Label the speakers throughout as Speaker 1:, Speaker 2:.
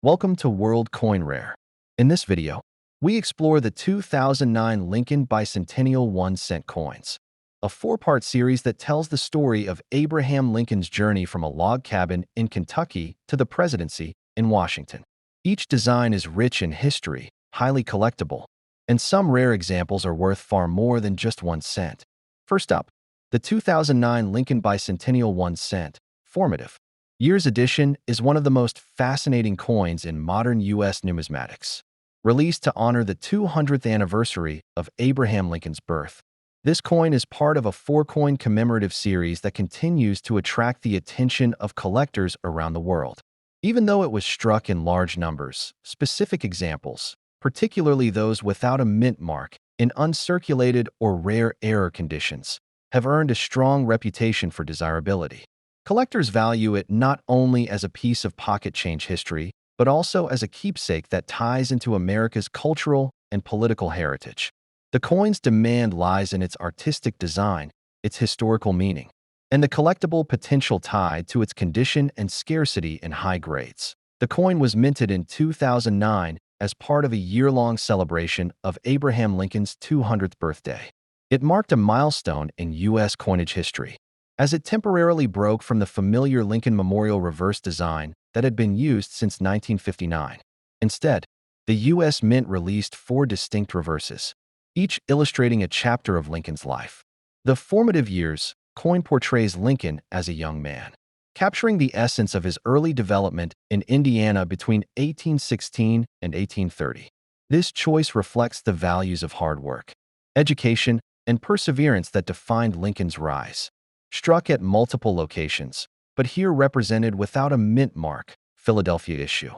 Speaker 1: Welcome to World Coin Rare. In this video, we explore the 2009 Lincoln Bicentennial 1-cent coins, a four-part series that tells the story of Abraham Lincoln's journey from a log cabin in Kentucky to the presidency in Washington. Each design is rich in history, highly collectible, and some rare examples are worth far more than just 1 cent. First up, the 2009 Lincoln Bicentennial 1-cent, formative. Year's edition is one of the most fascinating coins in modern U.S. numismatics. Released to honor the 200th anniversary of Abraham Lincoln's birth, this coin is part of a 4-coin commemorative series that continues to attract the attention of collectors around the world. Even though it was struck in large numbers, specific examples, particularly those without a mint mark, in uncirculated or rare error conditions, have earned a strong reputation for desirability. Collectors value it not only as a piece of pocket change history, but also as a keepsake that ties into America's cultural and political heritage. The coin's demand lies in its artistic design, its historical meaning, and the collectible potential tied to its condition and scarcity in high grades. The coin was minted in 2009 as part of a year-long celebration of Abraham Lincoln's 200th birthday. It marked a milestone in U.S. coinage history, as it temporarily broke from the familiar Lincoln Memorial reverse design that had been used since 1959. Instead, the U.S. Mint released 4 distinct reverses, each illustrating a chapter of Lincoln's life. The formative years coin portrays Lincoln as a young man, capturing the essence of his early development in Indiana between 1816 and 1830. This choice reflects the values of hard work, education, and perseverance that defined Lincoln's rise. Struck at multiple locations, but here represented without a mint mark, Philadelphia issue.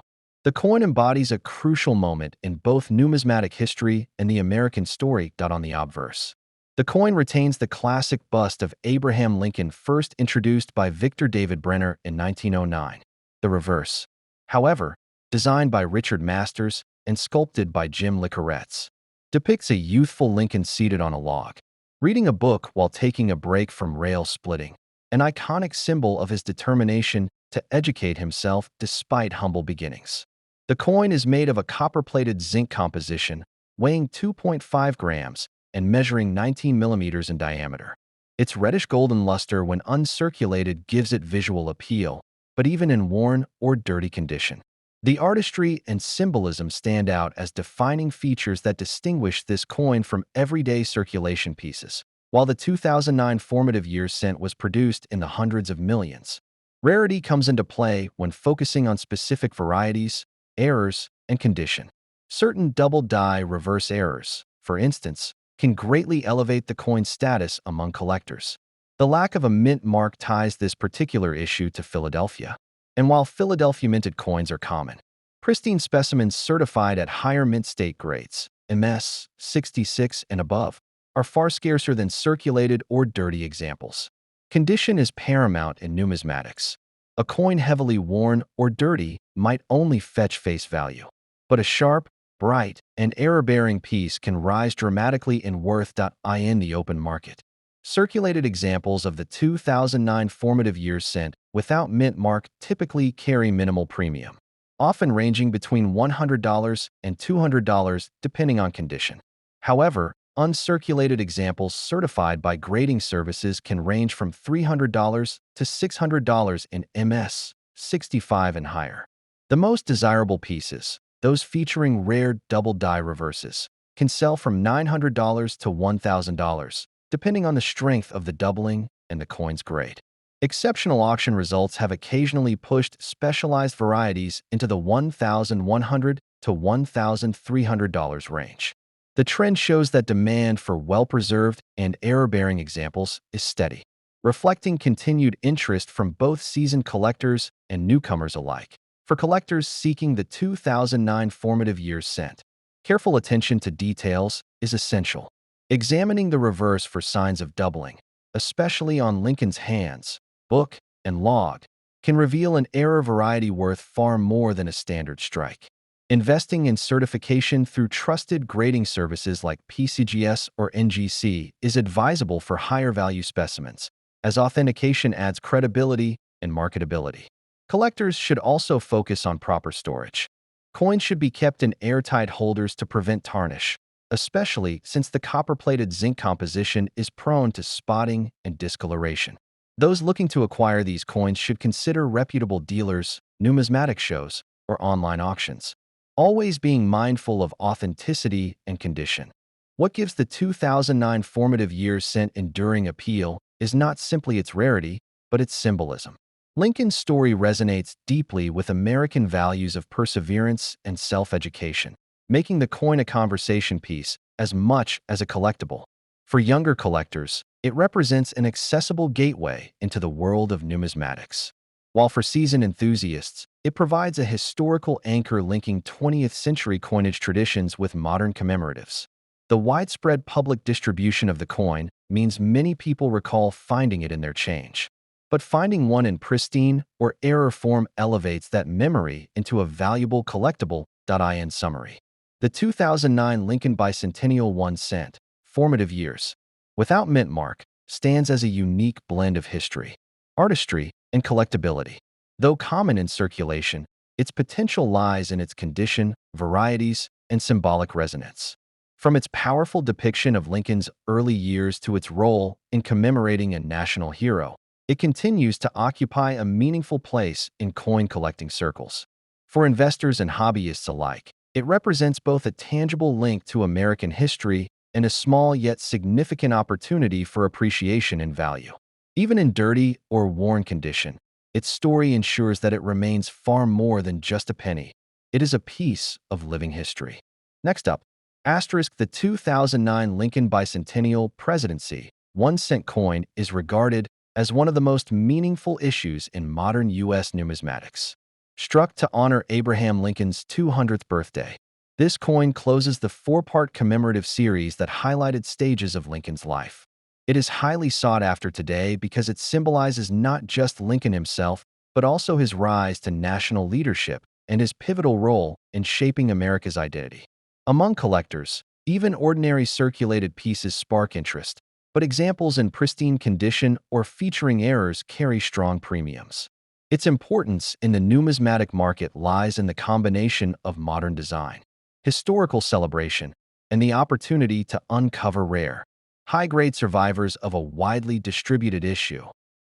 Speaker 1: The coin embodies a crucial moment in both numismatic history and the American story. On the obverse, the coin retains the classic bust of Abraham Lincoln first introduced by Victor David Brenner in 1909. The reverse, however, designed by Richard Masters and sculpted by Jim Licoretz, depicts a youthful Lincoln seated on a log, reading a book while taking a break from rail splitting, an iconic symbol of his determination to educate himself despite humble beginnings. The coin is made of a copper-plated zinc composition, weighing 2.5 grams and measuring 19 millimeters in diameter. Its reddish-golden luster when uncirculated gives it visual appeal, but even in worn or dirty condition, the artistry and symbolism stand out as defining features that distinguish this coin from everyday circulation pieces. While the 2009 formative year cent was produced in the hundreds of millions, rarity comes into play when focusing on specific varieties, errors, and condition. Certain double-die reverse errors, for instance, can greatly elevate the coin's status among collectors. The lack of a mint mark ties this particular issue to Philadelphia. And while Philadelphia minted coins are common, pristine specimens certified at higher mint state grades, MS 66 and above, are far scarcer than circulated or dirty examples. Condition is paramount in numismatics. A coin heavily worn or dirty might only fetch face value, but a sharp, bright, and error-bearing piece can rise dramatically in worth. In the open market, circulated examples of the 2009 formative year cent without mint mark typically carry minimal premium, often ranging between $100 and $200 depending on condition. However, uncirculated examples certified by grading services can range from $300 to $600 in MS 65 and higher. The most desirable pieces, those featuring rare double-die reverses, can sell from $900 to $1,000, depending on the strength of the doubling and the coin's grade. Exceptional auction results have occasionally pushed specialized varieties into the $1,100 to $1,300 range. The trend shows that demand for well-preserved and error-bearing examples is steady, reflecting continued interest from both seasoned collectors and newcomers alike. For collectors seeking the 2009 formative year cent, careful attention to details is essential. Examining the reverse for signs of doubling, especially on Lincoln's hands, book, and log, can reveal an error variety worth far more than a standard strike. Investing in certification through trusted grading services like PCGS or NGC is advisable for higher-value specimens, as authentication adds credibility and marketability. Collectors should also focus on proper storage. Coins should be kept in airtight holders to prevent tarnish, especially since the copper-plated zinc composition is prone to spotting and discoloration. Those looking to acquire these coins should consider reputable dealers, numismatic shows, or online auctions, always being mindful of authenticity and condition. What gives the 2009 formative year cent enduring appeal is not simply its rarity, but its symbolism. Lincoln's story resonates deeply with American values of perseverance and self-education, making the coin a conversation piece as much as a collectible. For younger collectors, it represents an accessible gateway into the world of numismatics. While for seasoned enthusiasts, it provides a historical anchor linking 20th century coinage traditions with modern commemoratives. The widespread public distribution of the coin means many people recall finding it in their change. But finding one in pristine or error form elevates that memory into a valuable collectible. In summary, the 2009 Lincoln Bicentennial 1 cent, formative years, without mint mark, stands as a unique blend of history, artistry, and collectability. Though common in circulation, its potential lies in its condition, varieties, and symbolic resonance. From its powerful depiction of Lincoln's early years to its role in commemorating a national hero, it continues to occupy a meaningful place in coin collecting circles. For investors and hobbyists alike, it represents both a tangible link to American history and a small yet significant opportunity for appreciation and value. Even in dirty or worn condition, its story ensures that it remains far more than just a penny. It is a piece of living history. Next up, the 2009 Lincoln Bicentennial Presidency 1 cent coin is regarded as one of the most meaningful issues in modern U.S. numismatics. Struck to honor Abraham Lincoln's 200th birthday, this coin closes the four-part commemorative series that highlighted stages of Lincoln's life. It is highly sought after today because it symbolizes not just Lincoln himself, but also his rise to national leadership and his pivotal role in shaping America's identity. Among collectors, even ordinary circulated pieces spark interest, but examples in pristine condition or featuring errors carry strong premiums. Its importance in the numismatic market lies in the combination of modern design, historical celebration, and the opportunity to uncover rare, high-grade survivors of a widely distributed issue.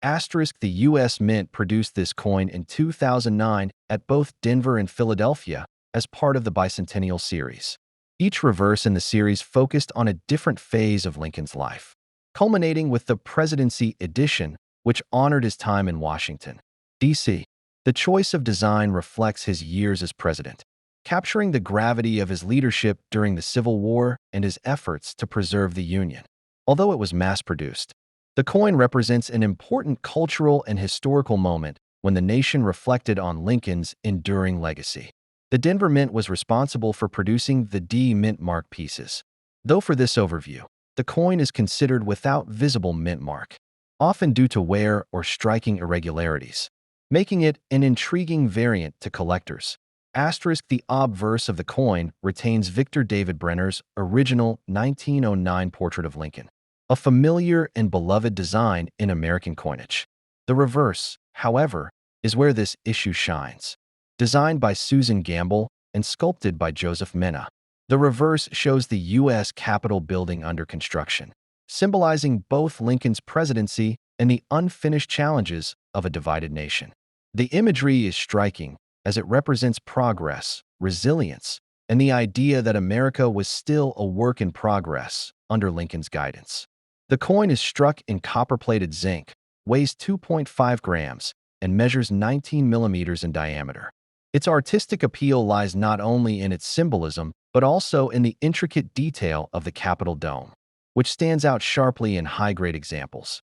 Speaker 1: The U.S. Mint produced this coin in 2009 at both Denver and Philadelphia as part of the Bicentennial series. Each reverse in the series focused on a different phase of Lincoln's life, culminating with the Presidency Edition, which honored his time in Washington, D.C. The choice of design reflects his years as president, capturing the gravity of his leadership during the Civil War and his efforts to preserve the Union. Although it was mass-produced, the coin represents an important cultural and historical moment when the nation reflected on Lincoln's enduring legacy. The Denver Mint was responsible for producing the D mint mark pieces. Though for this overview, the coin is considered without visible mint mark, often due to wear or striking irregularities, making it an intriguing variant to collectors. The obverse of the coin retains Victor David Brenner's original 1909 portrait of Lincoln, a familiar and beloved design in American coinage. The reverse, however, is where this issue shines. Designed by Susan Gamble and sculpted by Joseph Mena, the reverse shows the U.S. Capitol building under construction, symbolizing both Lincoln's presidency and the unfinished challenges of a divided nation. The imagery is striking as it represents progress, resilience, and the idea that America was still a work in progress under Lincoln's guidance. The coin is struck in copper-plated zinc, weighs 2.5 grams, and measures 19 millimeters in diameter. Its artistic appeal lies not only in its symbolism, but also in the intricate detail of the Capitol dome, which stands out sharply in high-grade examples.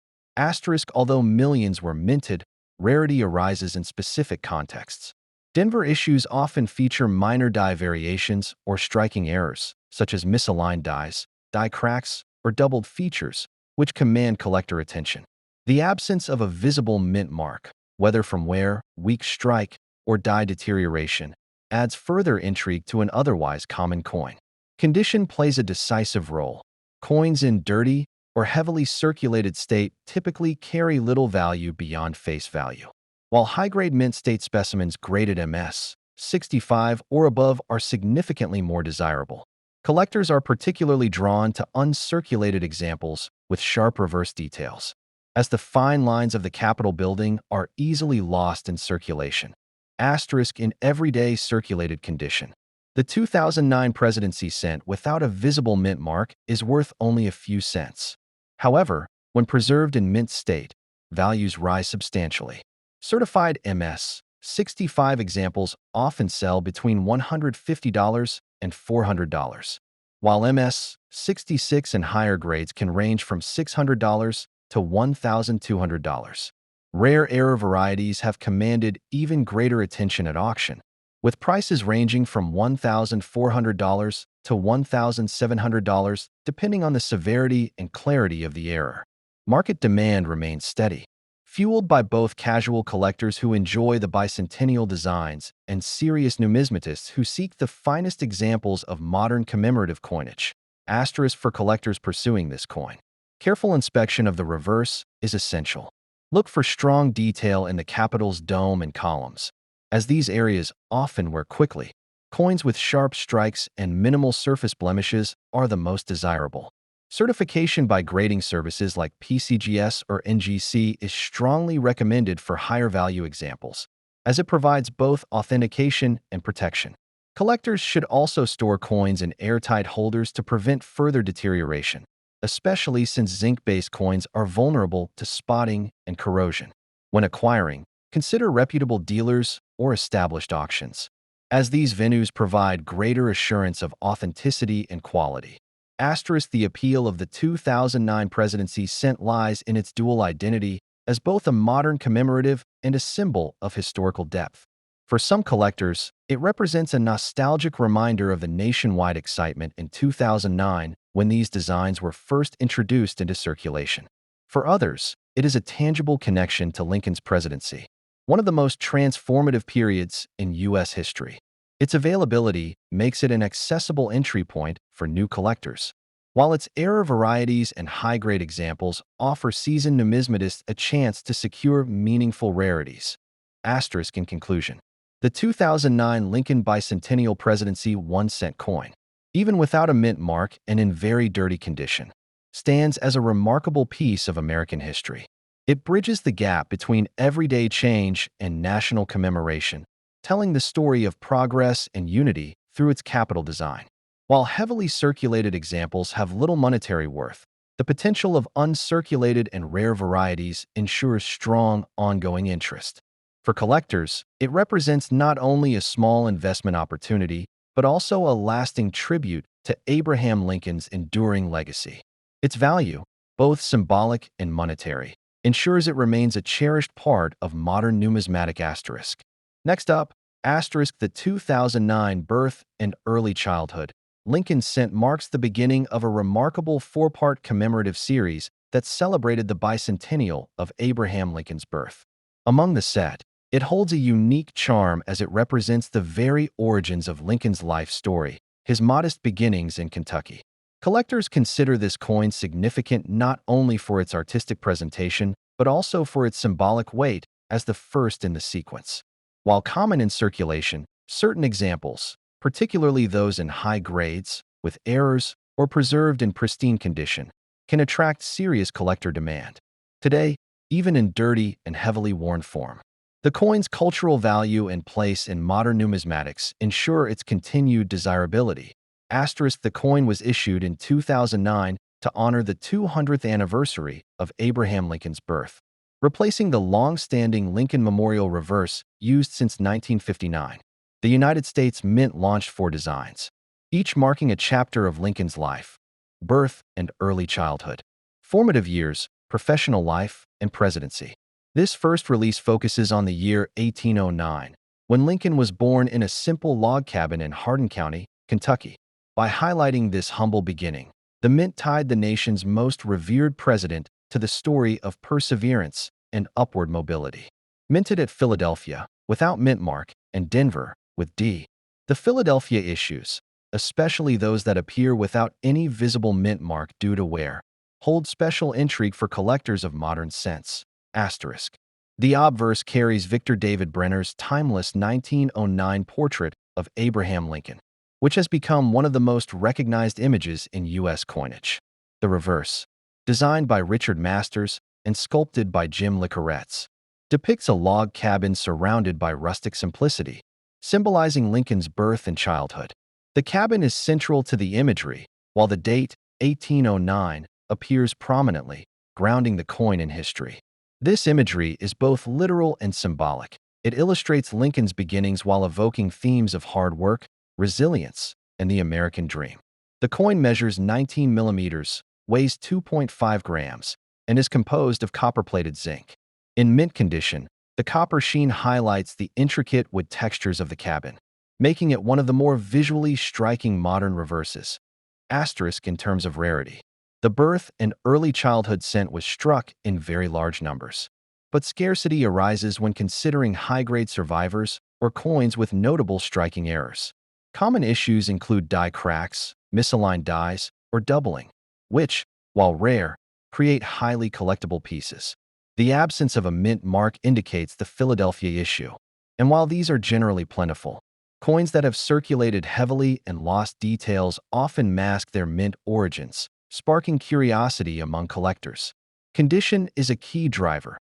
Speaker 1: Although millions were minted, rarity arises in specific contexts. Denver issues often feature minor die variations or striking errors, such as misaligned dies, die cracks, or doubled features, which command collector attention. The absence of a visible mint mark, whether from wear, weak strike, or die deterioration, adds further intrigue to an otherwise common coin. Condition plays a decisive role. Coins in dirty or heavily circulated state typically carry little value beyond face value, while high-grade mint state specimens graded MS 65, or above are significantly more desirable. Collectors are particularly drawn to uncirculated examples with sharp reverse details, as the fine lines of the Capitol building are easily lost in circulation. Asterisk in everyday circulated condition. The 2009 presidency cent without a visible mint mark is worth only a few cents. However, when preserved in mint state, values rise substantially. Certified MS 65 examples often sell between $150 and $400, while MS 66 and higher grades can range from $600 to $1,200. Rare error varieties have commanded even greater attention at auction, with prices ranging from $1,400 to $1,700 depending on the severity and clarity of the error. Market demand remains steady, fueled by both casual collectors who enjoy the bicentennial designs and serious numismatists who seek the finest examples of modern commemorative coinage. Asterisk for collectors pursuing this coin. Careful inspection of the reverse is essential. Look for strong detail in the Capitol's dome and columns, as these areas often wear quickly. Coins with sharp strikes and minimal surface blemishes are the most desirable. Certification by grading services like PCGS or NGC is strongly recommended for higher value examples, as it provides both authentication and protection. Collectors should also store coins in airtight holders to prevent further deterioration, especially since zinc-based coins are vulnerable to spotting and corrosion. When acquiring, consider reputable dealers or established auctions, as these venues provide greater assurance of authenticity and quality. Asterisk the appeal of the 2009 presidency cent lies in its dual identity as both a modern commemorative and a symbol of historical depth. For some collectors, it represents a nostalgic reminder of the nationwide excitement in 2009 when these designs were first introduced into circulation. For others, it is a tangible connection to Lincoln's presidency, one of the most transformative periods in U.S. history. Its availability makes it an accessible entry point for new collectors, while its error varieties and high-grade examples offer seasoned numismatists a chance to secure meaningful rarities. Asterisk in conclusion. The 2009 Lincoln Bicentennial Presidency 1-cent coin, even without a mint mark and in very dirty condition, stands as a remarkable piece of American history. It bridges the gap between everyday change and national commemoration, telling the story of progress and unity through its capital design. While heavily circulated examples have little monetary worth, the potential of uncirculated and rare varieties ensures strong, ongoing interest. For collectors, it represents not only a small investment opportunity, but also a lasting tribute to Abraham Lincoln's enduring legacy. Its value, both symbolic and monetary, ensures it remains a cherished part of modern numismatic asterisk. Next up, asterisk the 2009 birth and early childhood. Lincoln cent marks the beginning of a remarkable four-part commemorative series that celebrated the bicentennial of Abraham Lincoln's birth. Among the set, it holds a unique charm as it represents the very origins of Lincoln's life story, his modest beginnings in Kentucky. Collectors consider this coin significant not only for its artistic presentation, but also for its symbolic weight as the first in the sequence. While common in circulation, certain examples, particularly those in high grades, with errors, or preserved in pristine condition, can attract serious collector demand. Today, even in dirty and heavily worn form, the coin's cultural value and place in modern numismatics ensure its continued desirability. Asterisk the coin was issued in 2009 to honor the 200th anniversary of Abraham Lincoln's birth, replacing the long-standing Lincoln Memorial reverse used since 1959. The United States Mint launched 4 designs, each marking a chapter of Lincoln's life: birth and early childhood, formative years, professional life, and presidency. This first release focuses on the year 1809, when Lincoln was born in a simple log cabin in Hardin County, Kentucky. By highlighting this humble beginning, the Mint tied the nation's most revered president to the story of perseverance and upward mobility. Minted at Philadelphia, without mint mark, and Denver, with D. The Philadelphia issues, especially those that appear without any visible mint mark due to wear, hold special intrigue for collectors of modern cents. Asterisk. The obverse carries Victor David Brenner's timeless 1909 portrait of Abraham Lincoln, which has become one of the most recognized images in U.S. coinage. The reverse, designed by Richard Masters and sculpted by Jim Licoretz, depicts a log cabin surrounded by rustic simplicity, symbolizing Lincoln's birth and childhood. The cabin is central to the imagery, while the date, 1809, appears prominently, grounding the coin in history. This imagery is both literal and symbolic. It illustrates Lincoln's beginnings while evoking themes of hard work, resilience, and the American dream. The coin measures 19 millimeters, weighs 2.5 grams, and is composed of copper-plated zinc. In mint condition, the copper sheen highlights the intricate wood textures of the cabin, making it one of the more visually striking modern reverses. Asterisk in terms of rarity. The birth and early childhood cent was struck in very large numbers. But scarcity arises when considering high-grade survivors or coins with notable striking errors. Common issues include die cracks, misaligned dies, or doubling, which, while rare, create highly collectible pieces. The absence of a mint mark indicates the Philadelphia issue, and while these are generally plentiful, coins that have circulated heavily and lost details often mask their mint origins, sparking curiosity among collectors. Condition is a key driver.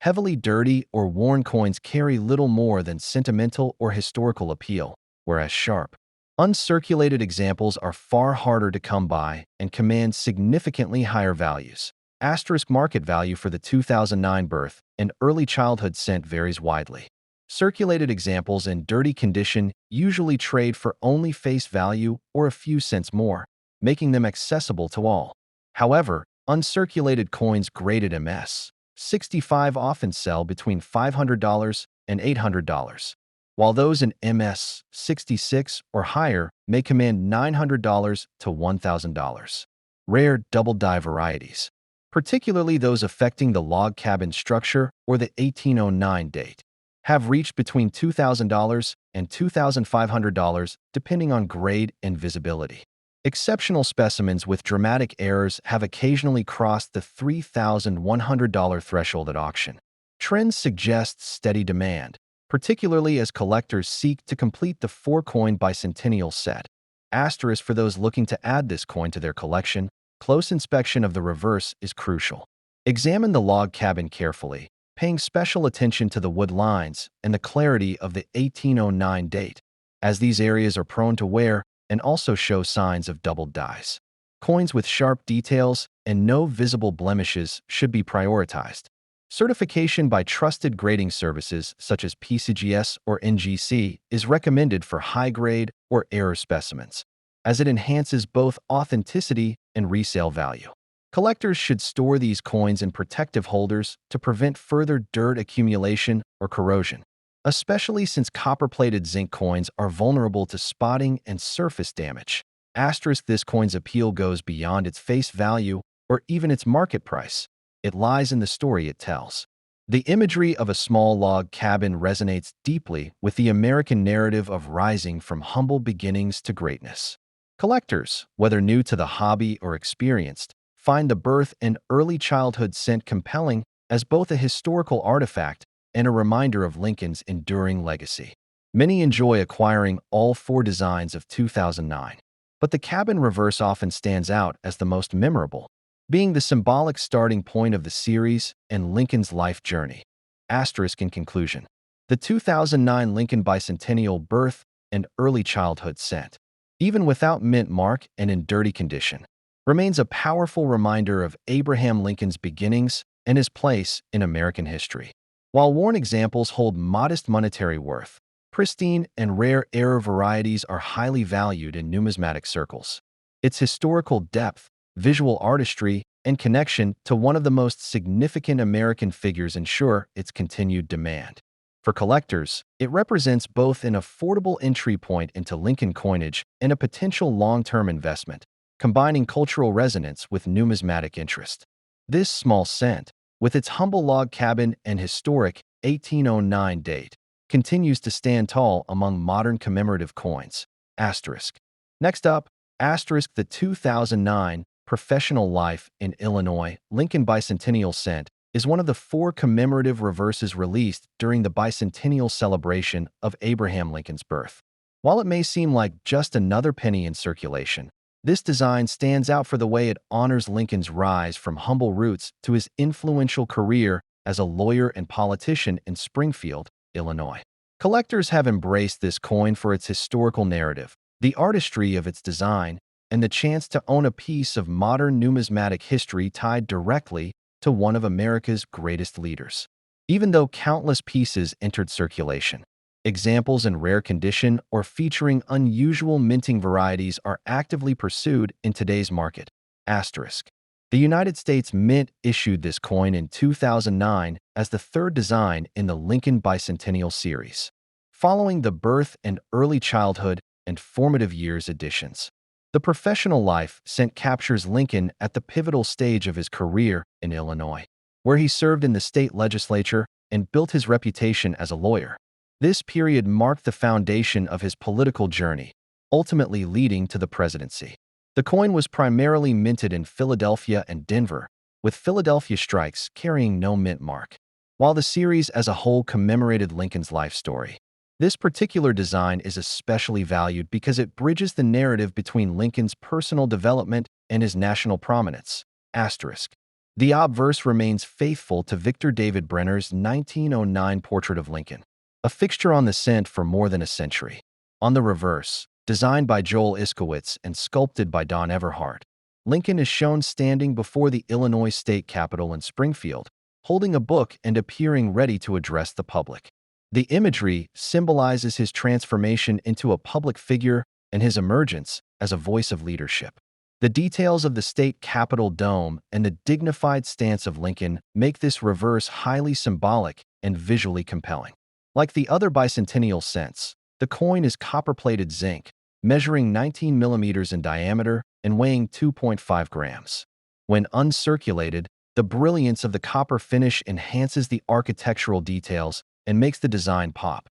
Speaker 1: Heavily dirty or worn coins carry little more than sentimental or historical appeal, whereas sharp, uncirculated examples are far harder to come by and command significantly higher values. Asterisk market value for the 2009 birth and early childhood cent varies widely. Circulated examples in dirty condition usually trade for only face value or a few cents more, making them accessible to all. However, uncirculated coins graded MS 65 often sell between $500 and $800, while those in MS 66 or higher may command $900 to $1,000. Rare double die varieties, particularly those affecting the log cabin structure or the 1809 date, have reached between $2,000 and $2,500 depending on grade and visibility. Exceptional specimens with dramatic errors have occasionally crossed the $3,100 threshold at auction. Trends suggest steady demand, particularly as collectors seek to complete the four-coin bicentennial set. Asterisk for those looking to add this coin to their collection, close inspection of the reverse is crucial. Examine the log cabin carefully, paying special attention to the wood lines and the clarity of the 1809 date, as these areas are prone to wear and also show signs of doubled dies. Coins with sharp details and no visible blemishes should be prioritized. Certification by trusted grading services such as PCGS or NGC is recommended for high-grade or error specimens, as it enhances both authenticity and resale value. Collectors should store these coins in protective holders to prevent further dirt accumulation or corrosion, especially since copper-plated zinc coins are vulnerable to spotting and surface damage. Asterisk this coin's appeal goes beyond its face value or even its market price. It lies in the story it tells. The imagery of a small log cabin resonates deeply with the American narrative of rising from humble beginnings to greatness. Collectors, whether new to the hobby or experienced, find the birth and early childhood cent compelling as both a historical artifact and a reminder of Lincoln's enduring legacy. Many enjoy acquiring all four designs of 2009, but the cabin reverse often stands out as the most memorable, being the symbolic starting point of the series and Lincoln's life journey. Asterisk in conclusion, the 2009 Lincoln Bicentennial birth and early childhood cent, even without mint mark and in dirty condition, remains a powerful reminder of Abraham Lincoln's beginnings and his place in American history. While worn examples hold modest monetary worth, pristine and rare error varieties are highly valued in numismatic circles. Its historical depth, visual artistry, and connection to one of the most significant American figures ensure its continued demand. For collectors, it represents both an affordable entry point into Lincoln coinage and a potential long-term investment, combining cultural resonance with numismatic interest. This small cent, with its humble log cabin and historic 1809 date, continues to stand tall among modern commemorative coins. Asterisk. Next up, asterisk the 2009 Professional Life in Illinois Lincoln Bicentennial Cent is one of the 4 commemorative reverses released during the bicentennial celebration of Abraham Lincoln's birth. While it may seem like just another penny in circulation, this design stands out for the way it honors Lincoln's rise from humble roots to his influential career as a lawyer and politician in Springfield, Illinois. Collectors have embraced this coin for its historical narrative, the artistry of its design, and the chance to own a piece of modern numismatic history tied directly to one of America's greatest leaders. Even though countless pieces entered circulation, examples in rare condition or featuring unusual minting varieties are actively pursued in today's market. Asterisk. The United States Mint issued this coin in 2009 as the 3rd design in the Lincoln Bicentennial series, following the birth and early childhood and formative years editions. The professional life cent captures Lincoln at the pivotal stage of his career in Illinois, where he served in the state legislature and built his reputation as a lawyer. This period marked the foundation of his political journey, ultimately leading to the presidency. The coin was primarily minted in Philadelphia and Denver, with Philadelphia strikes carrying no mint mark. While the series as a whole commemorated Lincoln's life story, this particular design is especially valued because it bridges the narrative between Lincoln's personal development and his national prominence. Asterisk. The obverse remains faithful to Victor David Brenner's 1909 portrait of Lincoln, a fixture on the cent for more than a century. On the reverse, designed by Joel Iskowitz and sculpted by Don Everhart, Lincoln is shown standing before the Illinois State Capitol in Springfield, holding a book and appearing ready to address the public. The imagery symbolizes his transformation into a public figure and his emergence as a voice of leadership. The details of the state capitol dome and the dignified stance of Lincoln make this reverse highly symbolic and visually compelling. Like the other bicentennial cents, the coin is copper-plated zinc, measuring 19 millimeters in diameter and weighing 2.5 grams. When uncirculated, the brilliance of the copper finish enhances the architectural details and makes the design pop.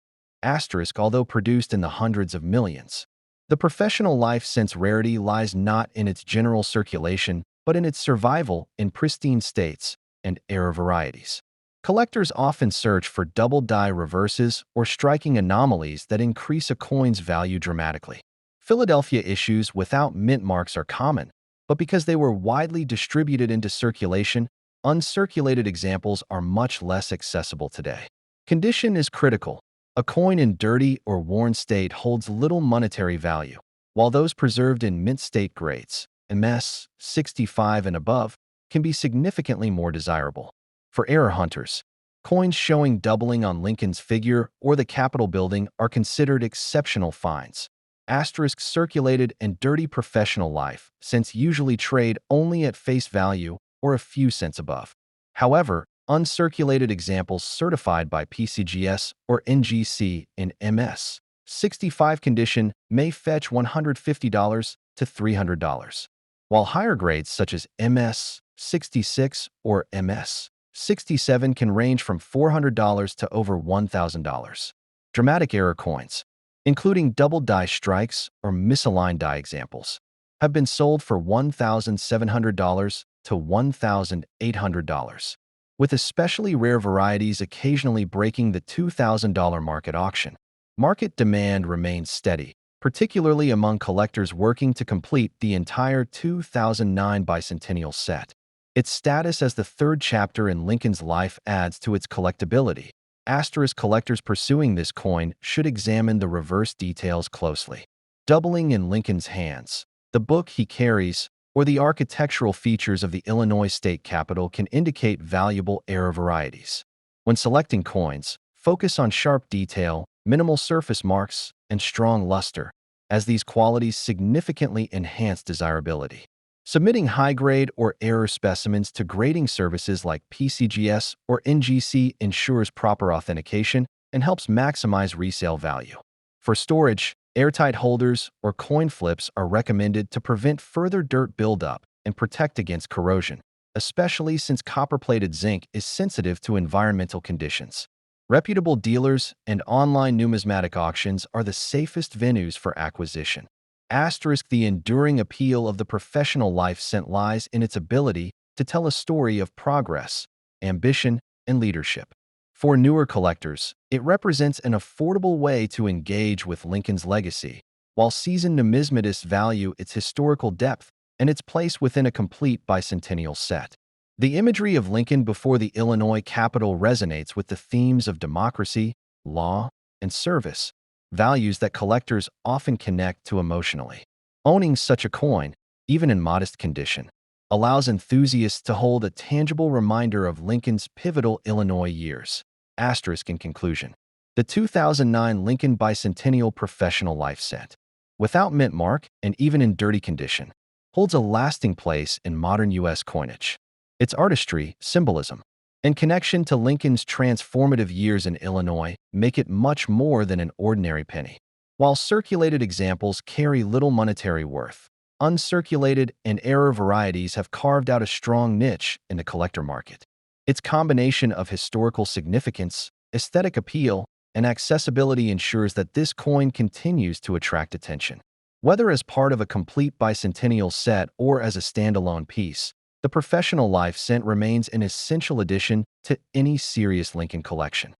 Speaker 1: Asterisk. Although produced in the hundreds of millions, the professional life cent's rarity lies not in its general circulation, but in its survival in pristine states and rare varieties. Collectors often search for double-die reverses or striking anomalies that increase a coin's value dramatically. Philadelphia issues without mint marks are common, but because they were widely distributed into circulation, uncirculated examples are much less accessible today. Condition is critical. A coin in dirty or worn state holds little monetary value, while those preserved in mint state grades, MS 65 and above, can be significantly more desirable. For error hunters, coins showing doubling on Lincoln's figure or the Capitol building are considered exceptional finds. Asterisk. Circulated and dirty professional life cents usually trade only at face value or a few cents above. However, uncirculated examples certified by PCGS or NGC in MS 65 condition may fetch $150 to $300, while higher grades such as MS 66 or MS 67 can range from $400 to over $1,000. Dramatic error coins, including double die strikes or misaligned die examples, have been sold for $1,700 to $1,800, with especially rare varieties occasionally breaking the $2,000 mark at auction. Market demand remains steady, particularly among collectors working to complete the entire 2009 bicentennial set. Its status as the 3rd chapter in Lincoln's life adds to its collectability. Asterisk. Collectors pursuing this coin should examine the reverse details closely. Doubling in Lincoln's hands, the book he carries, or the architectural features of the Illinois State Capitol can indicate valuable error varieties. When selecting coins, focus on sharp detail, minimal surface marks, and strong luster, as these qualities significantly enhance desirability. Submitting high-grade or error specimens to grading services like PCGS or NGC ensures proper authentication and helps maximize resale value. For storage, airtight holders or coin flips are recommended to prevent further dirt buildup and protect against corrosion, especially since copper-plated zinc is sensitive to environmental conditions. Reputable dealers and online numismatic auctions are the safest venues for acquisition. Asterisk. The enduring appeal of the professional life cent lies in its ability to tell a story of progress, ambition, and leadership. For newer collectors, it represents an affordable way to engage with Lincoln's legacy, while seasoned numismatists value its historical depth and its place within a complete bicentennial set. The imagery of Lincoln before the Illinois Capitol resonates with the themes of democracy, law, and service, values that collectors often connect to emotionally. Owning such a coin, even in modest condition, allows enthusiasts to hold a tangible reminder of Lincoln's pivotal Illinois years. Asterisk in conclusion. The 2009 Lincoln Bicentennial Professional Life Set, without mint mark and even in dirty condition, holds a lasting place in modern U.S. coinage. Its artistry, symbolism, and connection to Lincoln's transformative years in Illinois make it much more than an ordinary penny. While circulated examples carry little monetary worth, uncirculated and error varieties have carved out a strong niche in the collector market. Its combination of historical significance, aesthetic appeal, and accessibility ensures that this coin continues to attract attention. Whether as part of a complete bicentennial set or as a standalone piece, the professional life cent remains an essential addition to any serious Lincoln collection.